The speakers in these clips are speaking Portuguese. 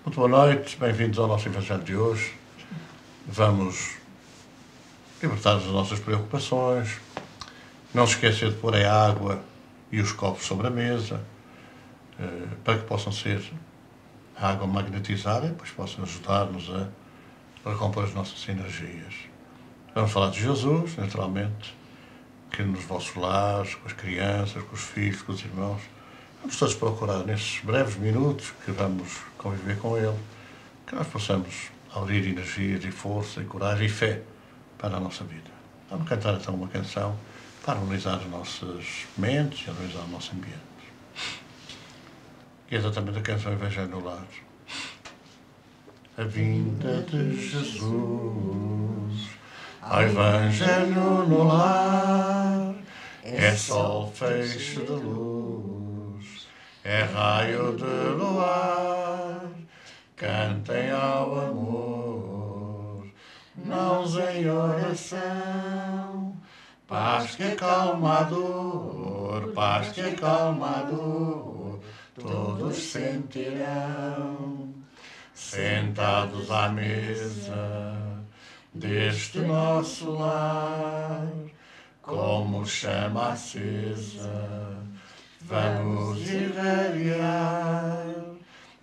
Muito boa noite, bem-vindos ao nosso Evangelho de hoje. Vamos libertar-nos das nossas preocupações, não se esquecer de pôr a água e os copos sobre a mesa, para que possam ser a água magnetizada e depois possam ajudar-nos a recompor as nossas energias. Vamos falar de Jesus, naturalmente, que nos vossos lares, com as crianças, com os filhos, com os irmãos. Vamos todos procurar, nesses breves minutos que vamos conviver com Ele, que nós possamos aurir energias e força e coragem e fé para a nossa vida. Vamos cantar então uma canção para harmonizar as nossas mentes e harmonizar o nosso ambiente. E é exatamente a canção Evangelho no Lar. A vinda de Jesus, ao Evangelho no lar, é sol, feixe de luz, é raio de luar. Cantem ao amor, mãos em oração, paz que acalma a dor, paz que acalma a dor, todos sentirão, sentados à mesa deste nosso lar, como chama acesa, vamos irradiar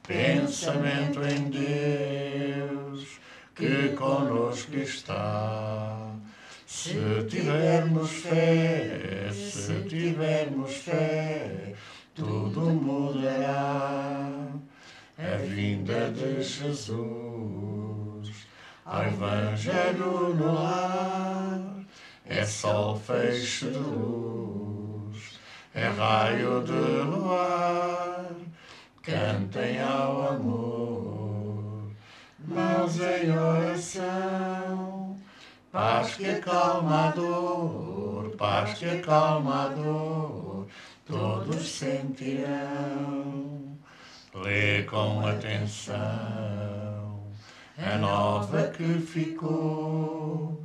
pensamento em Deus, que conosco está. Se tivermos fé, tudo mudará. A vinda de Jesus, ao Evangelho no lar, é sol, feixe de luz, é raio de luar. Cantem ao amor, mãos em oração, paz que acalma a dor, paz que acalma a dor, todos sentirão. Lê com atenção a nova que ficou,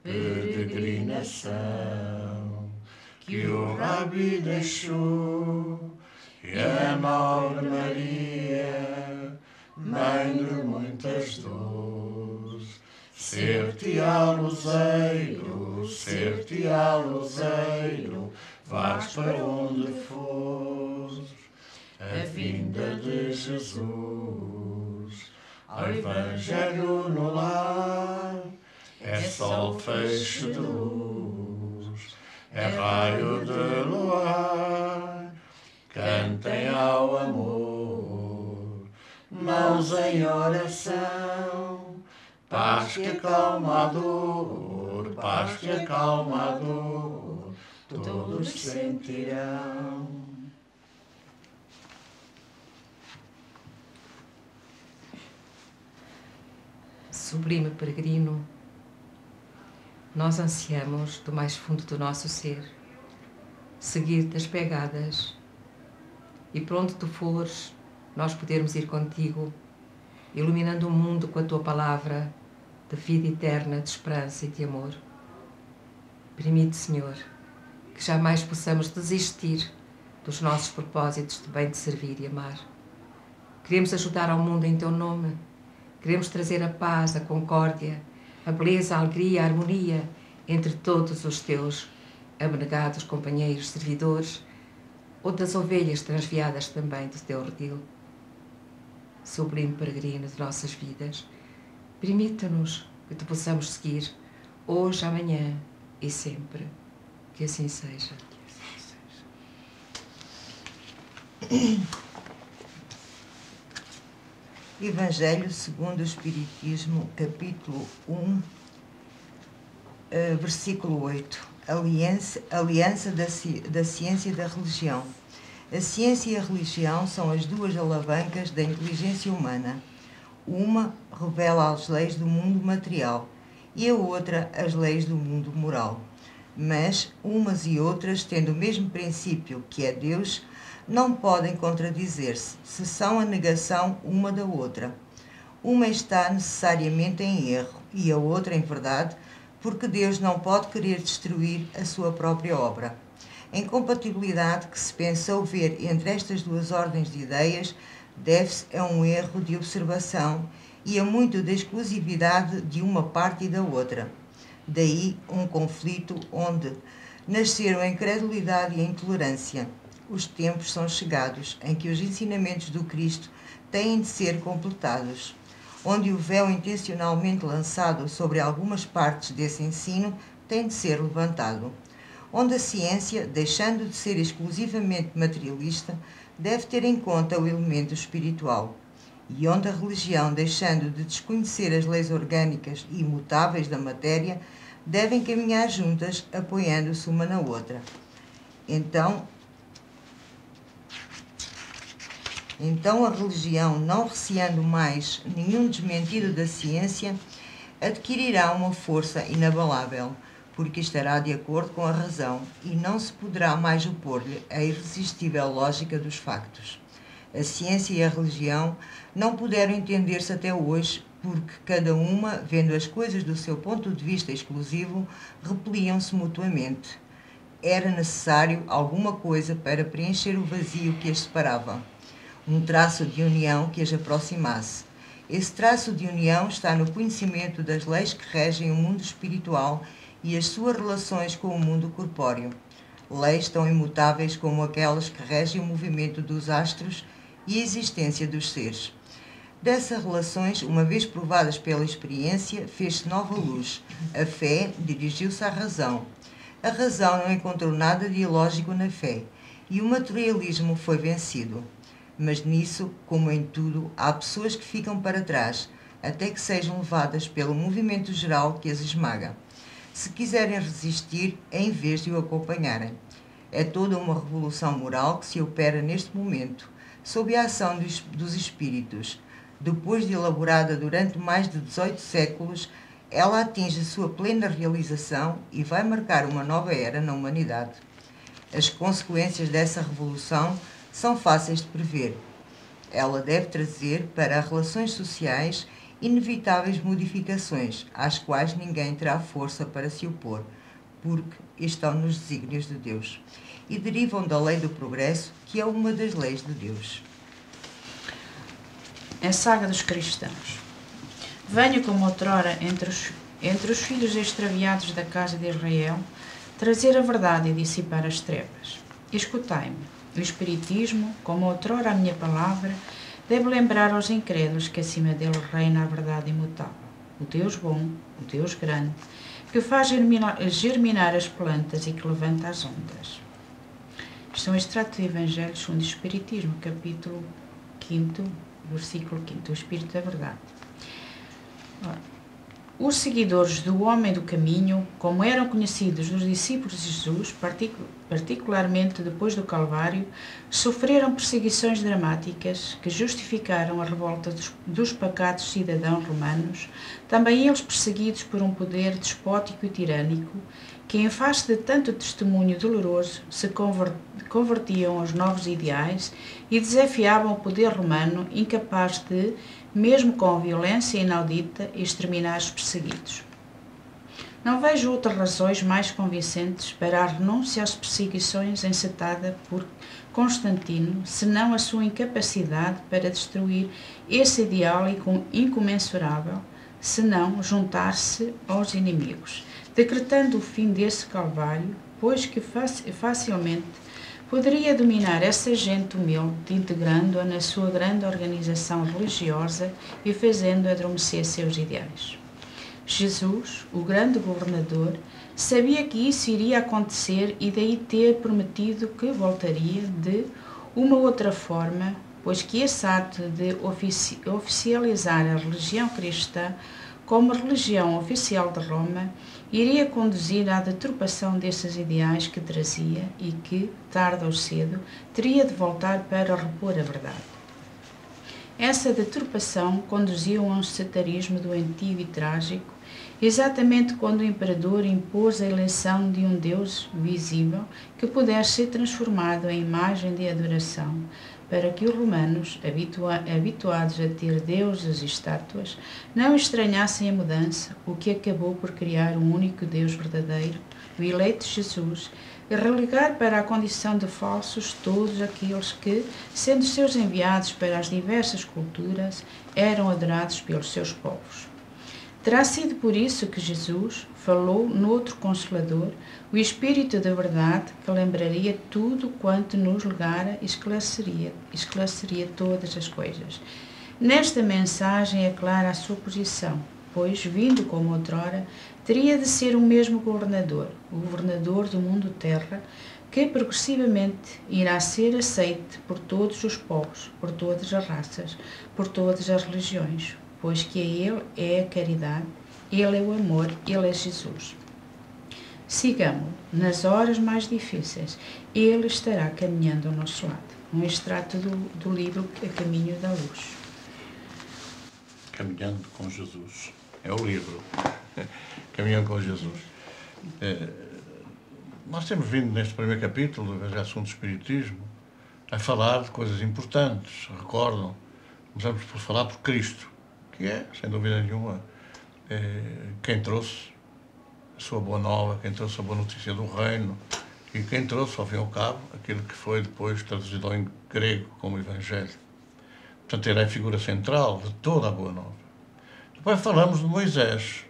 peregrinação que o Rabi deixou. E a nobre Maria, mãe de muitas dores, ser-te-á luzeiro, vais para onde fores. A vinda de Jesus, ao Evangelho no lar, é sol, feixe de luz, é raio de luar. Cantem ao amor, mãos em oração, paz que acalma a dor, paz que acalma a dor, todos sentirão. Sublime peregrino, nós ansiamos do mais fundo do nosso ser seguir-te as pegadas e por onde tu fores nós podermos ir contigo, iluminando o mundo com a tua palavra de vida eterna, de esperança e de amor. Permite, Senhor, que jamais possamos desistir dos nossos propósitos de bem te servir e amar. Queremos ajudar ao mundo em teu nome. Queremos trazer a paz, a concórdia, a beleza, a alegria, a harmonia entre todos os teus abnegados companheiros, servidores, ou das ovelhas transviadas também do teu redil. Sublime peregrino de nossas vidas, permita-nos que te possamos seguir hoje, amanhã e sempre. Que assim seja. Evangelho segundo o Espiritismo, capítulo 1, versículo 8. Aliança da ciência e da religião. A ciência e a religião são as duas alavancas da inteligência humana. Uma revela as leis do mundo material e a outra as leis do mundo moral. Mas umas e outras, tendo o mesmo princípio, que é Deus, não podem contradizer-se, se são a negação uma da outra. Uma está necessariamente em erro e a outra em verdade, porque Deus não pode querer destruir a sua própria obra. A incompatibilidade que se pensou ver entre estas duas ordens de ideias deve-se a um erro de observação e a muito da exclusividade de uma parte e da outra. Daí um conflito onde nasceram a incredulidade e a intolerância. Os tempos são chegados em que os ensinamentos do Cristo têm de ser completados, onde o véu intencionalmente lançado sobre algumas partes desse ensino tem de ser levantado, onde a ciência, deixando de ser exclusivamente materialista, deve ter em conta o elemento espiritual, e onde a religião, deixando de desconhecer as leis orgânicas e imutáveis da matéria, devem caminhar juntas, apoiando-se uma na outra. Então a religião, não receando mais nenhum desmentido da ciência, adquirirá uma força inabalável, porque estará de acordo com a razão e não se poderá mais opor-lhe a irresistível lógica dos factos. A ciência e a religião não puderam entender-se até hoje, porque cada uma, vendo as coisas do seu ponto de vista exclusivo, repeliam-se mutuamente. Era necessário alguma coisa para preencher o vazio que as separava, um traço de união que as aproximasse. Esse traço de união está no conhecimento das leis que regem o mundo espiritual e as suas relações com o mundo corpóreo, leis tão imutáveis como aquelas que regem o movimento dos astros e a existência dos seres. Dessas relações, uma vez provadas pela experiência, fez-se nova luz. A fé dirigiu-se à razão. A razão não encontrou nada de ilógico na fé, e o materialismo foi vencido. Mas nisso, como em tudo, há pessoas que ficam para trás, até que sejam levadas pelo movimento geral que as esmaga, se quiserem resistir em vez de o acompanharem. É toda uma revolução moral que se opera neste momento, sob a ação dos espíritos. Depois de elaborada durante mais de 18 séculos, ela atinge sua plena realização e vai marcar uma nova era na humanidade. As consequências dessa revolução são fáceis de prever. Ela deve trazer para as relações sociais inevitáveis modificações, às quais ninguém terá força para se opor, porque estão nos desígnios de Deus, e derivam da lei do progresso, que é uma das leis de Deus. A saga dos cristãos. Venho como outrora entre os filhos extraviados da casa de Israel, trazer a verdade e dissipar as trevas. Escutai-me. O Espiritismo, como outrora a minha palavra, deve lembrar aos incrédulos que acima dele reina a verdade imutável, o Deus bom, o Deus grande, que faz germinar as plantas e que levanta as ondas. Isto é um extrato do Evangelho segundo o Espiritismo, capítulo 5º, versículo 5º, o Espírito da Verdade. Os seguidores do homem do caminho, como eram conhecidos os discípulos de Jesus, particularmente depois do Calvário, sofreram perseguições dramáticas que justificaram a revolta dos pacatos cidadãos romanos, também eles perseguidos por um poder despótico e tirânico, que em face de tanto testemunho doloroso se convertiam aos novos ideais e desafiavam o poder romano, incapaz de, mesmo com a violência inaudita, exterminar os perseguidos. Não vejo outras razões mais convincentes para a renúncia às perseguições encetada por Constantino, senão a sua incapacidade para destruir esse ideal incomensurável, senão juntar-se aos inimigos, decretando o fim desse calvário, pois que facilmente poderia dominar essa gente humilde, integrando-a na sua grande organização religiosa e fazendo adormecer seus ideais. Jesus, o grande governador, sabia que isso iria acontecer e daí ter prometido que voltaria de uma outra forma, pois que esse ato de oficializar a religião cristã como religião oficial de Roma iria conduzir à deturpação desses ideais que trazia e que, tarde ou cedo, teria de voltar para repor a verdade. Essa deturpação conduziu a um sectarismo doentio e trágico, exatamente quando o imperador impôs a eleição de um Deus visível que pudesse ser transformado em imagem de adoração, para que os romanos, habituados a ter deuses e estátuas, não estranhassem a mudança, o que acabou por criar um único Deus verdadeiro, o eleito Jesus, e relegar para a condição de falsos todos aqueles que, sendo seus enviados para as diversas culturas, eram adorados pelos seus povos. Terá sido por isso que Jesus falou noutro Consolador, o Espírito da Verdade, que lembraria tudo quanto nos legara e esclareceria todas as coisas. Nesta mensagem é clara a sua posição, pois, vindo como outrora, teria de ser o mesmo governador, o governador do mundo terra, que progressivamente irá ser aceite por todos os povos, por todas as raças, por todas as religiões, pois que Ele é a caridade, Ele é o amor, Ele é Jesus. Sigamo-o nas horas mais difíceis, Ele estará caminhando ao nosso lado. Um extrato do livro A Caminho da Luz. Caminhando com Jesus. É o livro. Caminhando com Jesus. Nós temos vindo neste primeiro capítulo do Evangelho segundo o Espiritismo a falar de coisas importantes. Recordam? Começamos por falar por Cristo, que é, sem dúvida nenhuma, quem trouxe a sua boa nova, quem trouxe a boa notícia do reino e quem trouxe, ao fim e ao cabo, aquilo que foi depois traduzido em grego como Evangelho. Portanto, ele é a figura central de toda a boa nova. Depois falamos de Moisés,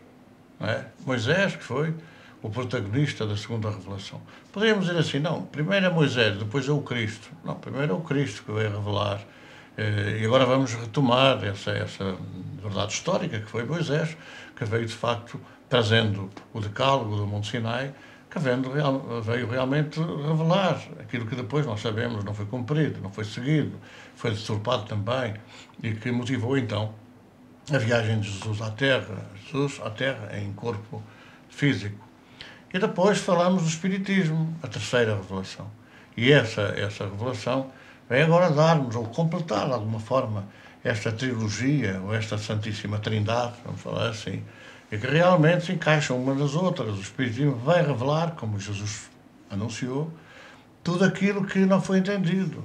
não é? Moisés, que foi o protagonista da segunda revelação. Poderíamos dizer assim, não, primeiro é Moisés, depois é o Cristo. Não, primeiro é o Cristo que veio revelar. E agora vamos retomar essa verdade histórica que foi Moisés, que veio de facto trazendo o decálogo do Monte Sinai, que veio realmente revelar aquilo que depois nós sabemos não foi cumprido, não foi seguido, foi deturpado também, e que motivou então a viagem de Jesus à Terra em corpo físico. E depois falamos do Espiritismo, a terceira revelação. E essa revelação vem agora dar-nos, ou completar de alguma forma, esta trilogia, ou esta Santíssima Trindade, vamos falar assim, e que realmente se encaixam uma nas outras. O Espiritismo vai revelar, como Jesus anunciou, tudo aquilo que não foi entendido,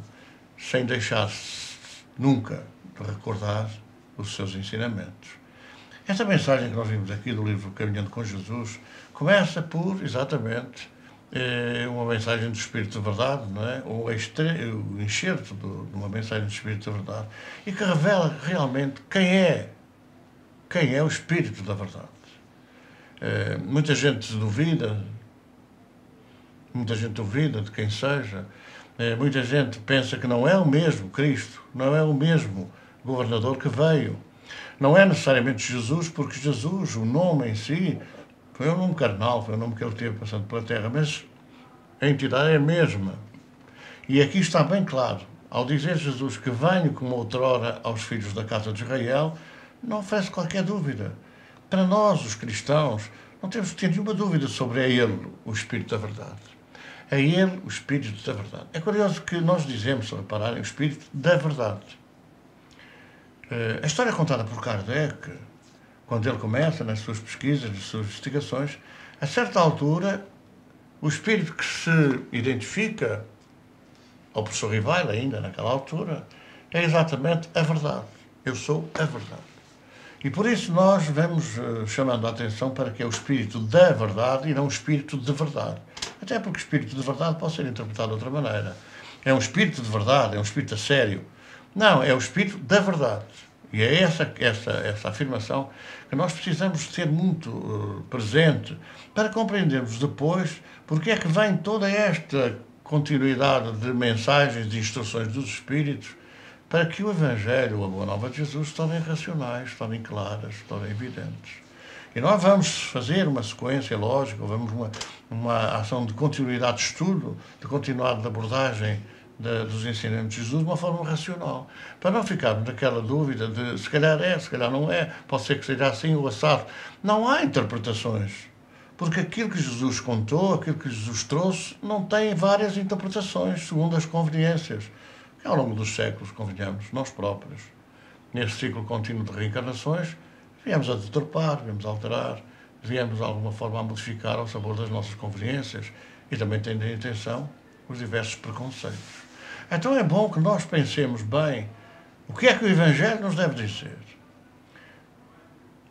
sem deixar-se nunca de recordar os seus ensinamentos. Esta mensagem que nós vimos aqui do livro Caminhando com Jesus começa por, exatamente, uma mensagem do Espírito de Verdade, não é? O enxerto de uma mensagem do Espírito de Verdade, e que revela realmente quem é o Espírito da Verdade. Muita gente duvida de quem seja, muita gente pensa que não é o mesmo Cristo, não é o mesmo governador que veio. Não é necessariamente Jesus, porque Jesus, o nome em si, foi um nome carnal, foi um nome que ele teve passando pela terra, mas a entidade é a mesma. E aqui está bem claro, ao dizer Jesus que venho como outrora aos filhos da casa de Israel, não oferece qualquer dúvida. Para nós, os cristãos, não temos que ter nenhuma dúvida sobre ele, o Espírito da Verdade. É ele, o Espírito da Verdade. É curioso que nós dizemos, se repararem, o Espírito da Verdade. A história contada por Kardec, quando ele começa nas suas pesquisas, nas suas investigações, a certa altura, o Espírito que se identifica ao professor Rivail, ainda naquela altura, é exatamente a verdade. Eu sou a verdade. E por isso nós vamos chamando a atenção para que é o Espírito da Verdade e não o Espírito de Verdade. Até porque o Espírito de Verdade pode ser interpretado de outra maneira. É um Espírito de Verdade, é um Espírito a sério. Não, é o Espírito da Verdade. E é essa afirmação que nós precisamos ter muito presente para compreendermos depois porque é que vem toda esta continuidade de mensagens, de instruções dos Espíritos, para que o Evangelho, a Boa Nova de Jesus, se tornem racionais, se tornem claras, se tornem evidentes. E nós vamos fazer uma sequência lógica, vamos uma ação de continuidade de estudo, de continuidade de abordagem dos ensinamentos de Jesus de uma forma racional, para não ficarmos naquela dúvida de se calhar é, se calhar não é, pode ser que seja assim ou assado. Não há interpretações, porque aquilo que Jesus contou, aquilo que Jesus trouxe, não tem várias interpretações segundo as conveniências, que ao longo dos séculos, convenhamos, nós próprios, neste ciclo contínuo de reencarnações, viemos a deturpar, viemos a alterar, viemos de alguma forma a modificar ao sabor das nossas conveniências e também tendo em atenção os diversos preconceitos. Então é bom que nós pensemos bem o que é que o Evangelho nos deve dizer.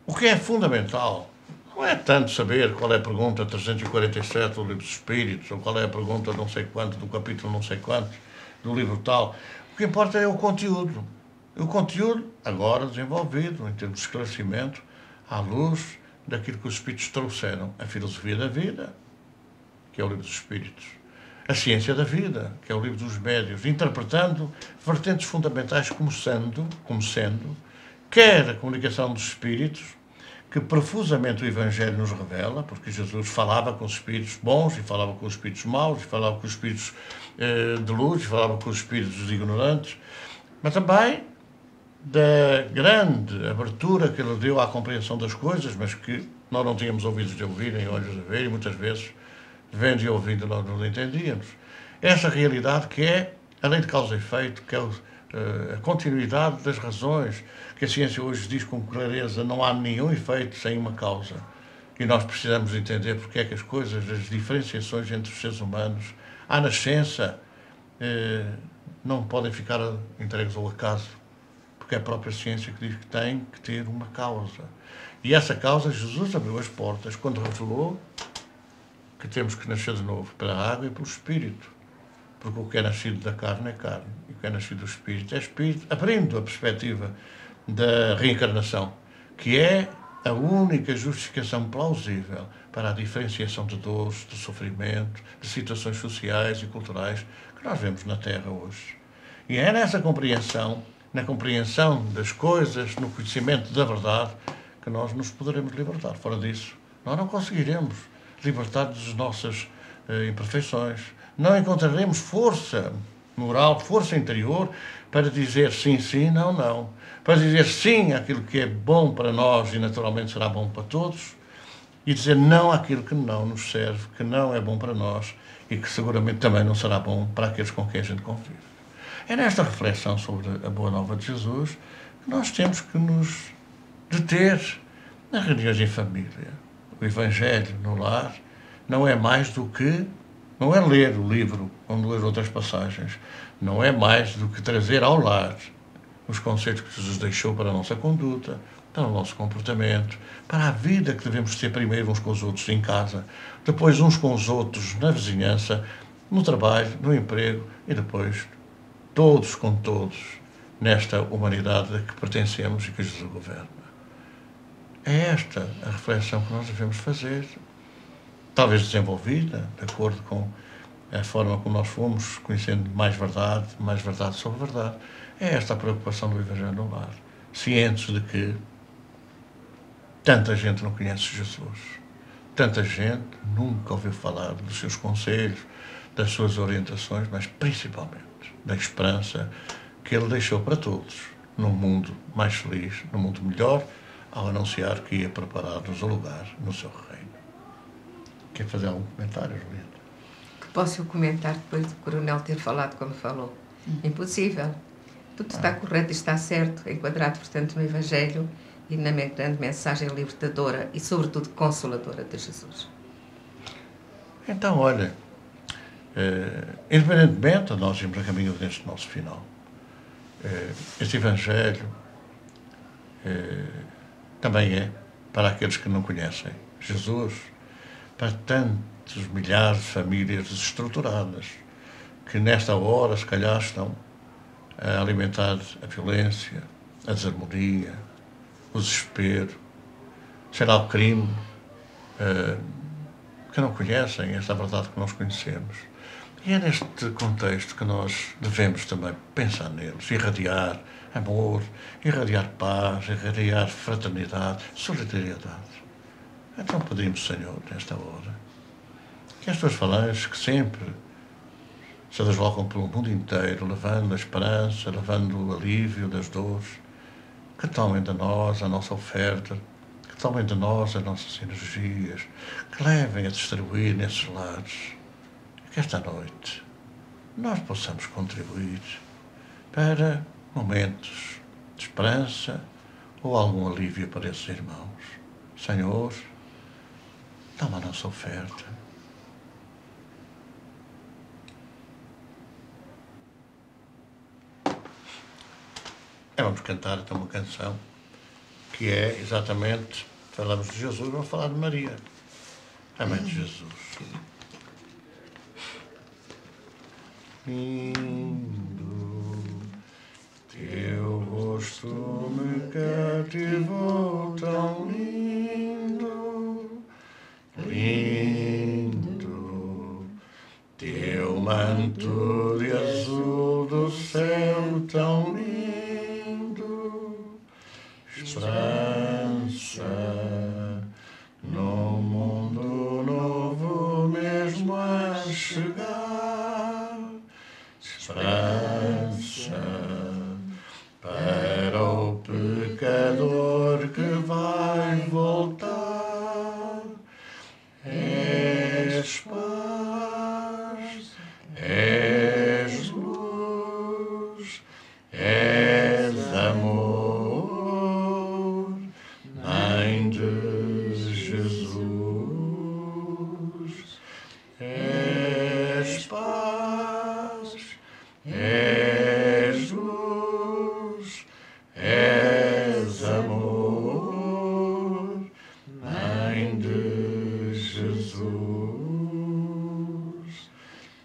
O que é fundamental Não é tanto saber qual é a pergunta 347 do Livro dos Espíritos, ou qual é a pergunta não sei quanto, do capítulo não sei quanto, do livro tal. O que importa é o conteúdo. O conteúdo, agora desenvolvido, em termos de esclarecimento, à luz daquilo que os Espíritos trouxeram. A filosofia da vida, que é o Livro dos Espíritos. A ciência da vida, que é o Livro dos Médiuns, interpretando vertentes fundamentais como sendo, quer a comunicação dos Espíritos, que profusamente o Evangelho nos revela, porque Jesus falava com os espíritos bons, e falava com os espíritos maus, e falava com os espíritos de luz, e falava com os espíritos ignorantes, mas também da grande abertura que ele deu à compreensão das coisas, mas que nós não tínhamos ouvidos de ouvir, nem olhos de ver, e muitas vezes, vendo e ouvindo, nós não entendíamos. Essa realidade que é a lei de causa e efeito, que é a continuidade das razões, que a ciência hoje diz com clareza, não há nenhum efeito sem uma causa. E nós precisamos entender porque é que as coisas, as diferenciações entre os seres humanos, à nascença, não podem ficar entregues ao acaso, porque é a própria ciência que diz que tem que ter uma causa. E essa causa, Jesus abriu as portas quando revelou que temos que nascer de novo pela água e pelo Espírito. Porque o que é nascido da carne é carne, e o que é nascido do Espírito é Espírito, abrindo a perspectiva da reencarnação, que é a única justificação plausível para a diferenciação de dores, de sofrimento, de situações sociais e culturais que nós vemos na Terra hoje. E é nessa compreensão, na compreensão das coisas, no conhecimento da verdade, que nós nos poderemos libertar. Fora disso, nós não conseguiremos libertar das nossas imperfeições. Não encontraremos força moral, força interior, para dizer sim, sim, não, não. Para dizer sim àquilo que é bom para nós e naturalmente será bom para todos, e dizer não àquilo que não nos serve, que não é bom para nós e que seguramente também não será bom para aqueles com quem a gente convive. É nesta reflexão sobre a Boa Nova de Jesus que nós temos que nos deter nas reuniões em família. O Evangelho no lar não é mais do que, não é ler o livro ou ler outras passagens, não é mais do que trazer ao lar os conceitos que Jesus deixou para a nossa conduta, para o nosso comportamento, para a vida que devemos ter primeiro uns com os outros em casa, depois uns com os outros na vizinhança, no trabalho, no emprego e depois todos com todos nesta humanidade a que pertencemos e que Jesus governa. É esta a reflexão que nós devemos fazer, talvez desenvolvida, de acordo com a forma como nós fomos conhecendo mais verdade sobre verdade. É esta a preocupação do Evangelho no lar, cientes de que tanta gente não conhece Jesus, tanta gente nunca ouviu falar dos seus conselhos, das suas orientações, mas principalmente da esperança que ele deixou para todos, num mundo mais feliz, num mundo melhor, ao anunciar que ia preparar-nos o lugar no seu reino. Quer fazer algum comentário, Julieta? Que posso eu comentar depois do coronel ter falado como falou? Impossível. Tudo está correto e está certo, enquadrado, portanto, no Evangelho e na grande mensagem libertadora e, sobretudo, consoladora de Jesus. Então, olha, independentemente de nós irmos a caminho deste nosso final, este Evangelho também é para aqueles que não conhecem Jesus, para tantos milhares de famílias desestruturadas que nesta hora, se calhar, estão a alimentar a violência, a desarmonia, o desespero, será o crime, que não conhecem esta verdade que nós conhecemos. E é neste contexto que nós devemos também pensar neles, irradiar amor, irradiar paz, irradiar fraternidade, solidariedade. Então pedimos, Senhor, nesta hora, que as tuas falanges que sempre se deslocam pelo mundo inteiro, levando a esperança, levando o alívio das dores, que tomem de nós a nossa oferta, que tomem de nós as nossas energias, que levem a distribuir nesses lares, que esta noite nós possamos contribuir para momentos de esperança ou algum alívio para esses irmãos. Senhor, toma a nossa oferta. Vamos cantar então uma canção que é exatamente Falamos de Jesus, vamos falar de Maria, a mãe de Jesus. Lindo, teu rosto me cativou, tão lindo, lindo, teu manto de azul do céu, tão lindo, esperança no mundo novo mesmo a chegar, esperança para o pecador que vai voltar. És paz, és luz, és amor, Mãe de Jesus. És paz, és luz, és amor, Mãe de Jesus.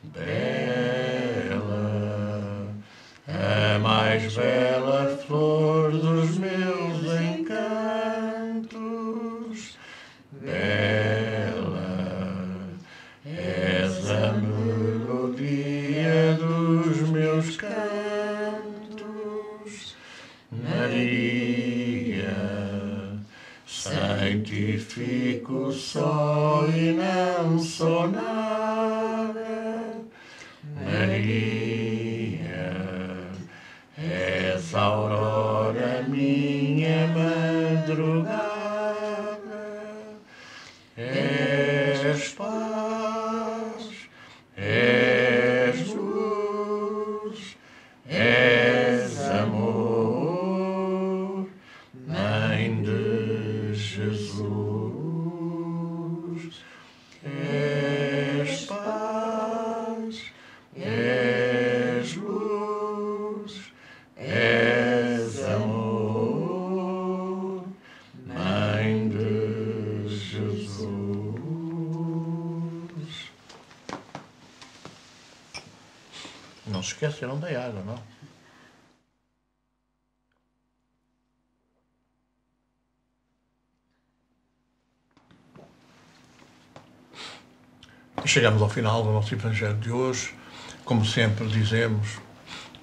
Bela, a mais bela flor dos meus encantos, bela, és a melodia dos meus cantos, Maria, santifico só e não sou nada, Maria, és a aurora, minha madrugada, és paz, és luz, és amor, Mãe de Jesus. És paz, és luz, és amor, Mãe de Jesus. Não se esqueceram da água, não? Chegamos ao final do nosso Evangelho de hoje. Como sempre dizemos,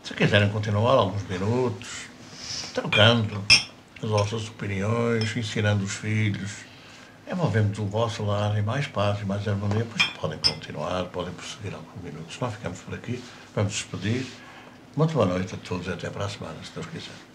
se quiserem continuar alguns minutos, trocando as vossas opiniões, ensinando os filhos, envolvendo o vosso lar em mais paz e mais harmonia, pois podem continuar, podem prosseguir alguns minutos. Nós ficamos por aqui, vamos despedir. Muito boa noite a todos e até para a semana, se Deus quiser.